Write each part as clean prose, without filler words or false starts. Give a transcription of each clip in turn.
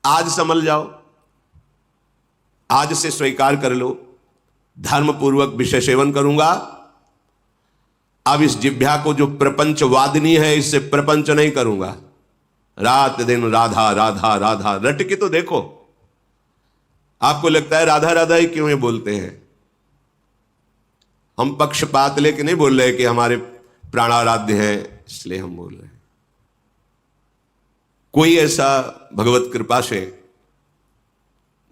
आज संभल जाओ, आज से स्वीकार कर लो, धर्म पूर्वक विषय सेवन करूंगा। अब इस जिह्वा को जो प्रपंच वादनी है इससे प्रपंच नहीं करूंगा। रात दिन राधा राधा राधा रट के तो देखो। आपको लगता है राधा राधा ही क्यों ये बोलते हैं? हम पक्षपात लेके नहीं बोल रहे कि हमारे प्राणाराध्य हैं इसलिए हम बोल रहे हैं। कोई ऐसा भगवत कृपा से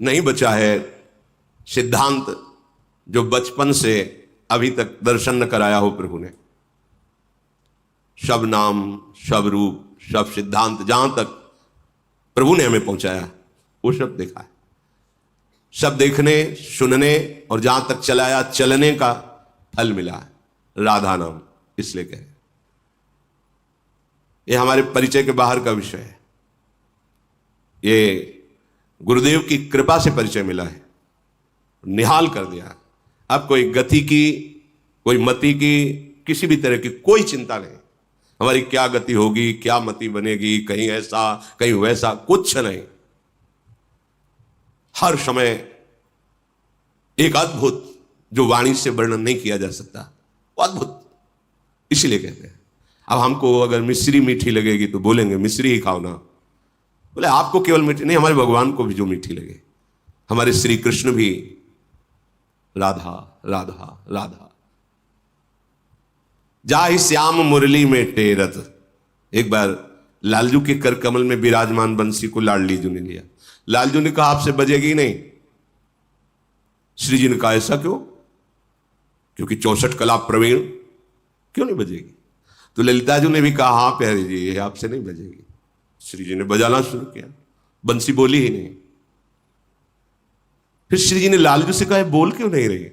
नहीं बचा है सिद्धांत जो बचपन से अभी तक दर्शन न कराया हो प्रभु ने। सब नाम, सब रूप, सब सिद्धांत जहां तक प्रभु ने हमें पहुंचाया वो सब देखा है। सब देखने सुनने और जहां तक चलाया चलने का फल मिला है। राधा नाम इसलिए कहे, ये हमारे परिचय के बाहर का विषय है। ये गुरुदेव की कृपा से परिचय मिला है, निहाल कर दिया। अब कोई गति की, कोई मति की, किसी भी तरह की कोई चिंता नहीं। हमारी क्या गति होगी, क्या मति बनेगी, कहीं ऐसा कहीं वैसा, कुछ नहीं। हर समय एक अद्भुत जो वाणी से वर्णन नहीं किया जा सकता, वो अद्भुत। इसीलिए कहते हैं। अब हमको अगर मिश्री मीठी लगेगी तो बोलेंगे मिश्री ही खाओ ना। बोले आपको केवल मीठी नहीं, हमारे भगवान को भी जो मीठी लगे। हमारे श्री कृष्ण भी राधा राधा राधा। जाहि श्याम मुरली में टेरत। एक बार लालजू के कर कमल में विराजमान बंसी को लाडली जू ने लिया। लालजू ने कहा आपसे बजेगी नहीं। श्री जी ने कहा ऐसा क्यों? क्योंकि 64 कला प्रवीण, क्यों नहीं बजेगी? तो ललिताजू ने भी कहा हाँ प्यारे जी ये आपसे नहीं बजेगी। श्री जी ने बजाना शुरू किया, बंसी बोली ही नहीं। फिर श्री जी ने लालजू से कहा बोल क्यों नहीं रही?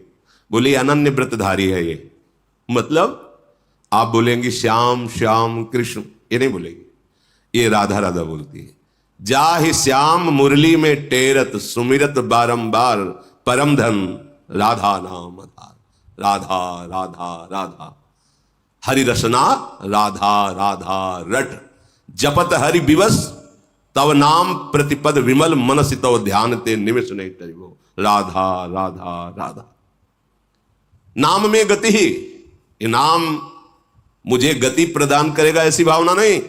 बोले अनन्य व्रतधारी है ये। मतलब आप बोलेंगे श्याम श्याम कृष्ण, ये नहीं बोलेगी, ये राधा राधा बोलती है। जाहि श्याम मुरली में टेरत सुमिरत बारंबार परम धन राधा नाम आधार। राधा राधा राधा हरि रसना राधा राधा रट जपत हरि विवश तव नाम प्रतिपद विमल मनसि तव ध्यान ते निमिष नहीं तरिवो। राधा राधा राधा। नाम में गति ही, ये नाम मुझे गति प्रदान करेगा ऐसी भावना नहीं।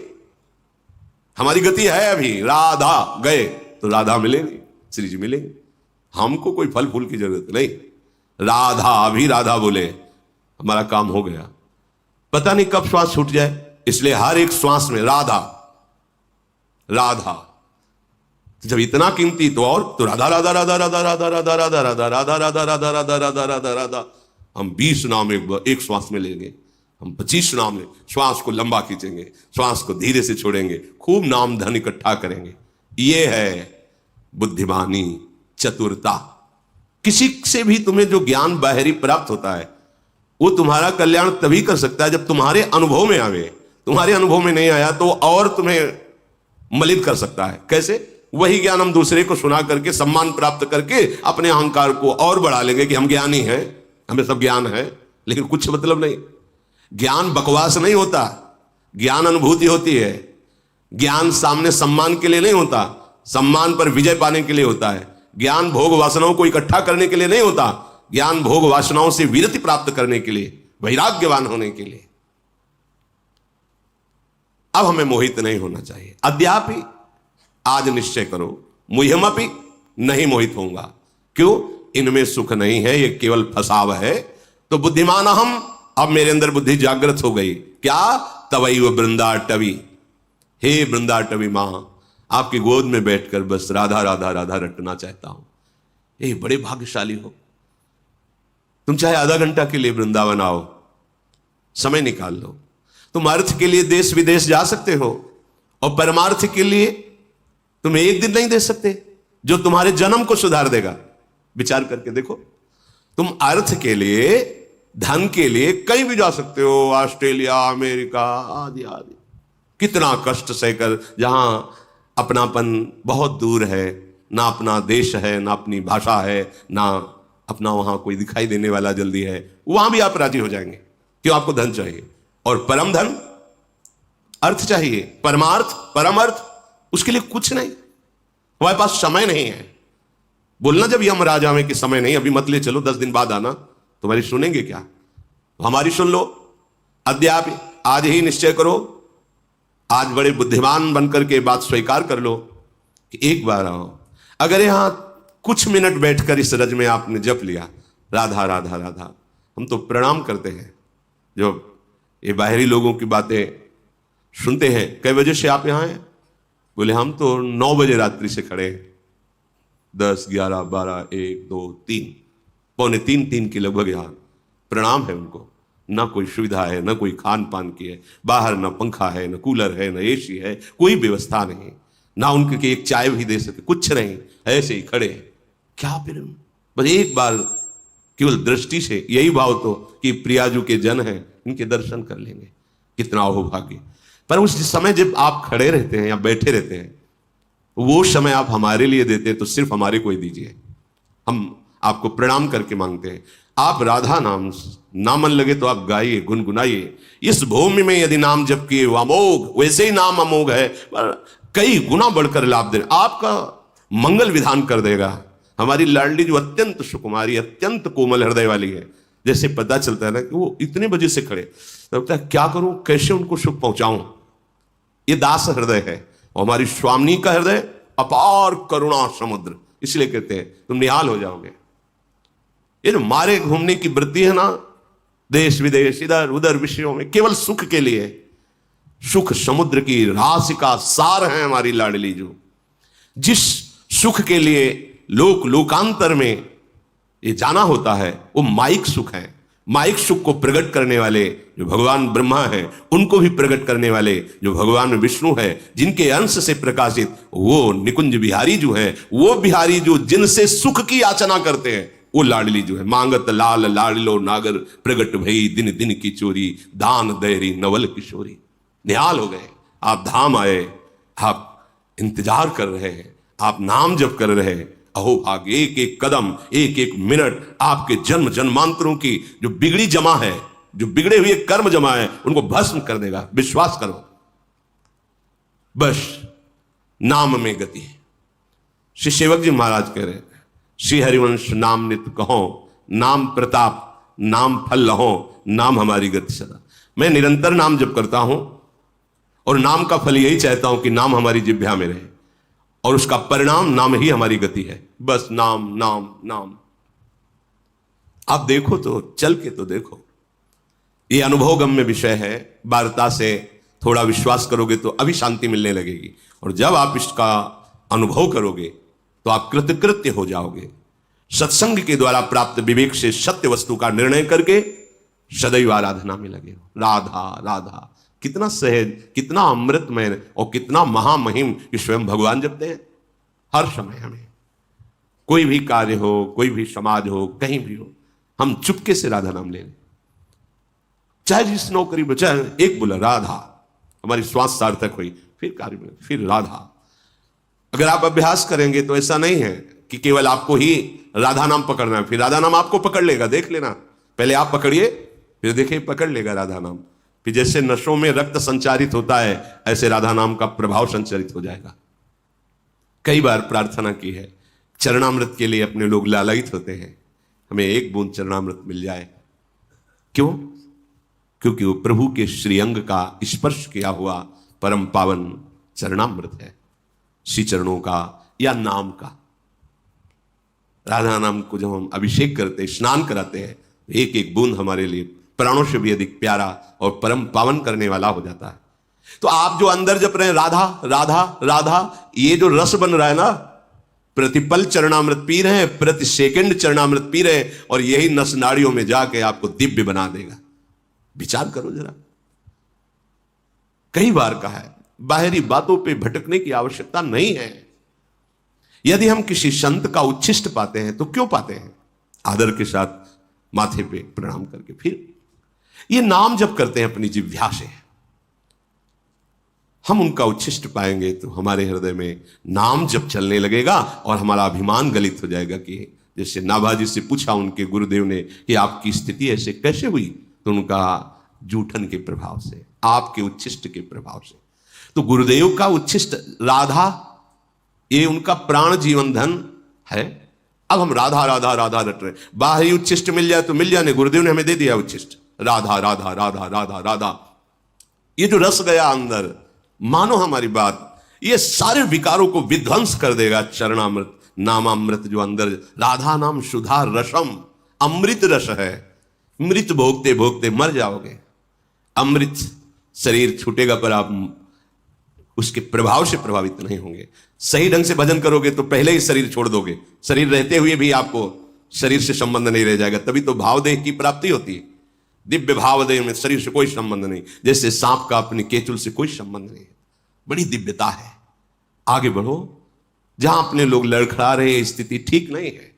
हमारी गति है अभी, राधा गए तो राधा मिलेंगी, श्री जी मिलेंगे। हमको कोई फल फूल की जरूरत नहीं। राधा, अभी राधा बोले हमारा काम हो गया। पता नहीं कब श्वास छूट जाए, इसलिए हर एक श्वास में राधा राधा। जब इतना कीमती तो और तो राधा राधा राधा राधा राधा राधा राधा राधा राधा राधा राधा राधा राधा राधा राधा। हम 20 नाम एक श्वास में लेंगे, हम 25 नाम ले, श्वास को लंबा खींचेंगे, श्वास को धीरे से छोड़ेंगे, खूब नाम धन इकट्ठा करेंगे। ये है बुद्धिमानी, चतुरता। किसी से भी तुम्हें जो ज्ञान बाहरी प्राप्त होता है वो तुम्हारा कल्याण तभी कर सकता है जब तुम्हारे अनुभव में आवे। तुम्हारे अनुभव में नहीं आया तो और तुम्हें मलिन कर सकता है। कैसे? वही ज्ञान हम दूसरे को सुना करके सम्मान प्राप्त करके अपने अहंकार को और बढ़ा लेंगे कि हम ज्ञानी हैं, हमें सब ज्ञान है, लेकिन कुछ मतलब नहीं। ज्ञान बकवास नहीं होता, ज्ञान अनुभूति होती है। ज्ञान सामने सम्मान के लिए नहीं होता, सम्मान पर विजय पाने के लिए होता है। ज्ञान भोग वासनाओं को इकट्ठा करने के लिए नहीं होता, ज्ञान भोग वासनाओं से विरति प्राप्त करने के लिए, वैराग्यवान होने के लिए। अब हमें मोहित नहीं होना चाहिए। अद्यापि आज निश्चय करो मुह्यमपि नहीं मोहित होऊंगा। क्यों? इनमें सुख नहीं है, ये केवल फसाव है। तो बुद्धिमान हम, अब मेरे अंदर बुद्धि जागृत हो गई। क्या? तवैव वृंदाटवी। हे वृंदाटवी मां, आपकी गोद में बैठकर बस राधा राधा राधा रटना चाहता हूं। ये बड़े भाग्यशाली हो। तुम चाहे आधा घंटा के लिए वृंदावन आओ, समय निकाल लो। तुम अर्थ के लिए देश विदेश जा सकते हो और परमार्थ के लिए तुम एक दिन नहीं दे सकते जो तुम्हारे जन्म को सुधार देगा। विचार करके देखो, तुम अर्थ के लिए, धन के लिए कहीं भी जा सकते हो, ऑस्ट्रेलिया, अमेरिका आदि आदि। कितना कष्ट सहकर, जहां अपनापन बहुत दूर है, ना अपना देश है, ना अपनी भाषा है, ना अपना वहां कोई दिखाई देने वाला जल्दी है, वहां भी आप राजी हो जाएंगे। क्यों? आपको धन चाहिए और परम धन, अर्थ चाहिए, परमार्थ, परम अर्थ, उसके लिए कुछ नहीं। हमारे पास समय नहीं है। बोलना जब यमराजा में कि समय नहीं, अभी मत ले चलो, 10 दिन बाद आना, तुम्हारी सुनेंगे क्या? हमारी सुन लो। अद्याप आज ही निश्चय करो, आज बड़े बुद्धिमान बनकर के बात स्वीकार कर लो कि एक बार आओ। अगर यहां कुछ मिनट बैठकर इस रज में आपने जप लिया राधा राधा राधा, हम तो प्रणाम करते हैं। जो ये बाहरी लोगों की बातें सुनते हैं, कई बजे से आप यहां हैं? बोले हम तो 9 बजे रात्रि से खड़े हैं, 10, 11, 12, 1, 2, 3, पौने 3 के लगभग यहां। प्रणाम है उनको। ना कोई सुविधा है, ना कोई खान पान की है, बाहर ना पंखा है, ना कूलर है, ना एसी है, कोई व्यवस्था नहीं, ना उनके एक चाय भी दे सके, कुछ नहीं, ऐसे ही खड़े हैं। क्या फिर बस एक बार केवल दृष्टि से यही भाव तो कि प्रियाजू के जन हैं, इनके दर्शन कर लेंगे, कितना अहोभाग्य। पर उस समय जब आप खड़े रहते हैं या बैठे रहते हैं, वो समय आप हमारे लिए देते हैं, तो सिर्फ हमारे को ही दीजिए। हम आपको प्रणाम करके मांगते हैं। आप राधा नाम ना मन लगे तो आप गाइए, गुनगुनाइए। इस भूमि में यदि नाम जप किए वो अमोघ, वैसे ही नाम अमोघ है, पर कई गुना बढ़कर लाभ दे, आपका मंगल विधान कर देगा। हमारी लाडली जो अत्यंत सुकुमारी, अत्यंत कोमल हृदय वाली है, जैसे पता चलता है ना कि वो इतने बजे से खड़े, तब तक क्या करूं, कैसे उनको सुख पहुंचाऊं। ये दास हृदय है। और हमारी स्वामिनी का हृदय अपार करुणा समुद्र, इसलिए कहते हैं तुम निहाल हो जाओगे। ये जो मारे घूमने की वृत्ति है ना, देश विदेश इधर उधर विषयों में, केवल सुख के लिए, सुख समुद्र की राशि का सार है हमारी लाडली। जो जिस सुख के लिए लोकांतर में ये जाना होता है, वो माइक सुख है। माइक सुख को प्रकट करने वाले जो भगवान ब्रह्मा है, उनको भी प्रकट करने वाले जो भगवान विष्णु है, जिनके अंश से प्रकाशित वो निकुंज बिहारी जो है, वो बिहारी जो जिनसे सुख की याचना करते हैं, वो लाडली जो है। मांगत लाल लाडलो नागर, प्रगट भई दिन दिन की चोरी, दान दैरी नवल किशोरी। निहाल हो गए, आप धाम आए, आप इंतजार कर रहे हैं, आप नाम जप कर रहे हैं। अहो भाग्य, एक एक कदम, एक एक मिनट आपके जन्म जन्मांतरों की जो बिगड़ी जमा है, जो बिगड़े हुए कर्म जमा है, उनको भस्म कर देगा। विश्वास करो, बस नाम में गति है। श्री सेवक जी महाराज कह रहे हैं, श्री हरिवंश नाम नित कहो, नाम प्रताप नाम फल लहो, नाम हमारी गति सदा। मैं निरंतर नाम जप करता हूं और नाम का फल यही चाहता हूं कि नाम हमारी जिह्वा में रहे, और उसका परिणाम नाम ही हमारी गति है। बस नाम नाम नाम। आप देखो तो, चल के तो देखो, ये अनुभवगम्य विषय है। वार्ता से थोड़ा विश्वास करोगे तो अभी शांति मिलने लगेगी, और जब आप इसका अनुभव करोगे तो आप कृतकृत्य हो जाओगे। सत्संग के द्वारा प्राप्त विवेक से सत्य वस्तु का निर्णय करके सदैव आराधना में लगे हो। राधा राधा, कितना सहज, कितना अमृतमय और कितना महामहिम कि स्वयं भगवान जपते हैं हर समय। हमें कोई भी कार्य हो, कोई भी समाज हो, कहीं भी हो, हम चुपके से राधा नाम ले लें। चाहे जिस नौकरी में, चाहे एक बोला राधा, हमारी श्वास सार्थक हुई, फिर कार्य में, फिर राधा। अगर आप अभ्यास करेंगे तो ऐसा नहीं है कि केवल आपको ही राधा नाम पकड़ना है, फिर राधा नाम आपको पकड़ लेगा। देख लेना, पहले आप पकड़िए, फिर देखिए पकड़ लेगा राधा नाम। फिर जैसे नशों में रक्त संचारित होता है, ऐसे राधा नाम का प्रभाव संचारित हो जाएगा। कई बार प्रार्थना की है, चरणामृत के लिए अपने लोग लालायित होते हैं, हमें एक बूंद चरणामृत मिल जाए। क्यों? क्योंकि वो प्रभु के श्रीअंग का स्पर्श किया हुआ परम पावन चरणामृत है, श्री चरणों का या नाम का। राधा नाम को जब हम अभिषेक करते, स्नान कराते हैं, एक एक बूंद हमारे लिए प्राणों से भी अधिक प्यारा और परम पावन करने वाला हो जाता है। तो आप जो अंदर जप रहे हैं राधा राधा राधा, ये जो रस बन रहा है ना, प्रतिपल चरणामृत पी रहे हैं, प्रति सेकंड चरणामृत पी रहे हैं, और यही नस नाड़ियों में जाके आपको दिव्य बना देगा। विचार करो जरा। कई बार कहा है, बाहरी बातों पे भटकने की आवश्यकता नहीं है। यदि हम किसी संत का उच्छिष्ट पाते हैं तो क्यों पाते हैं? आदर के साथ माथे पे प्रणाम करके फिर ये नाम जप करते हैं अपनी जिह्वा से। हम उनका उच्छिष्ट पाएंगे तो हमारे हृदय में नाम जप चलने लगेगा और हमारा अभिमान गलित हो जाएगा। कि जैसे नाभाजी से पूछा उनके गुरुदेव ने कि आपकी स्थिति ऐसे कैसे हुई, तो उनका जूठन के प्रभाव से, आपके उच्छिष्ट के प्रभाव से। तो गुरुदेव का उच्छिष्ट राधा ये उनका प्राण जीवन धन है। अब हम राधा राधा राधा रट रहे, बाहरी उच्छिष्ट मिल जाए तो मिल जाने, गुरुदेव ने हमें दे दिया उच्छिष्ट, राधा राधा राधा राधा राधा। ये जो रस गया अंदर, मानो हमारी बात, ये सारे विकारों को विध्वंस कर देगा। चरणामृत नामामृत जो अंदर, राधा नाम सुधा रसम, अमृत रस है। मृत भोगते भोगते मर जाओगे। अमृत शरीर छूटेगा पर आप उसके प्रभाव से प्रभावित नहीं होंगे। सही ढंग से भजन करोगे तो पहले ही शरीर छोड़ दोगे। शरीर रहते हुए भी आपको शरीर से संबंध नहीं रह जाएगा, तभी तो भावदेह की प्राप्ति होती है। दिव्य भावदेह में शरीर से कोई संबंध नहीं, जैसे सांप का अपने केचुल से कोई संबंध नहीं है। बड़ी दिव्यता है। आगे बढ़ो, जहां अपने लोग लड़खड़ा रहे, स्थिति ठीक नहीं है,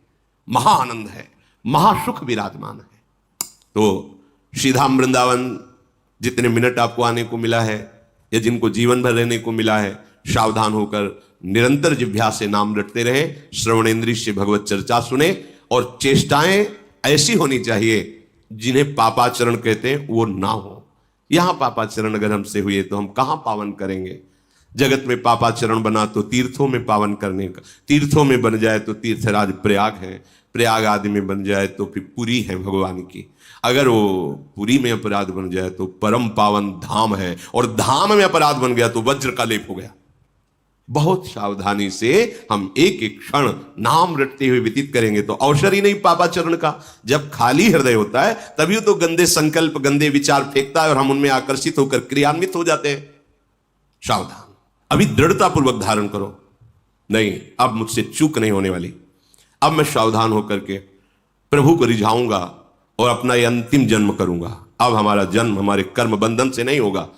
महाआनंद है, महासुख विराजमान है। तो श्रीधाम वृंदावन जितने मिनट आपको आने को मिला है या जिनको जीवन भर रहने को मिला है, सावधान होकर निरंतर जिह्वा से नाम रटते रहे, श्रवणेन्द्रिय से भगवत चर्चा सुने, और चेष्टाएं ऐसी होनी चाहिए जिन्हें पापाचरण कहते हैं वो ना हो। यहां पापाचरण अगर हमसे हुए तो हम कहां पावन करेंगे। जगत में पापाचरण बना तो तीर्थों में पावन करने का, तीर्थों में बन जाए तो तीर्थराज प्रयाग है, प्रयाग आदि में बन जाए तो फिर पुरी है भगवान की, अगर वो पुरी में अपराध बन जाए तो परम पावन धाम है, और धाम में अपराध बन गया तो वज्र का लेप हो गया। बहुत सावधानी से हम एक एक क्षण नाम रटते हुए व्यतीत करेंगे तो अवसर ही नहीं पापाचरण का। जब खाली हृदय होता है तभी तो गंदे संकल्प, गंदे विचार फेंकता है और हम उनमें आकर्षित होकर क्रियान्वित हो जाते हैं। सावधान, अभी दृढ़ता पूर्वक धारण करो। नहीं, अब मुझसे चूक नहीं होने वाली। अब मैं सावधान होकर के प्रभु को रिझाऊंगा और अपना ये अंतिम जन्म करूंगा। अब हमारा जन्म हमारे कर्म बंधन से नहीं होगा।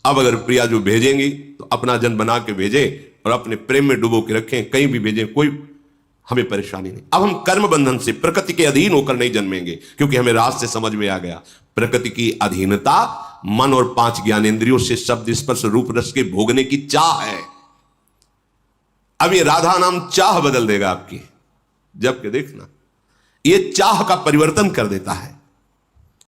अब अगर प्रिया जो भेजेंगी तो अपना जन्म बना के भेजे और अपने प्रेम में डुबो के रखें, कहीं भी भेजें, कोई हमें परेशानी नहीं। अब हम कर्म बंधन से, प्रकृति के अधीन होकर नहीं जन्मेंगे, क्योंकि हमें राज से समझ में आ गया प्रकृति की अधीनता मन और 5 ज्ञानेंद्रियों से शब्द स्पर्श रूप रस के भोगने की चाह है। अब ये राधा नाम चाह बदल देगा आपकी। जबकि देखना, ये चाह का परिवर्तन कर देता है।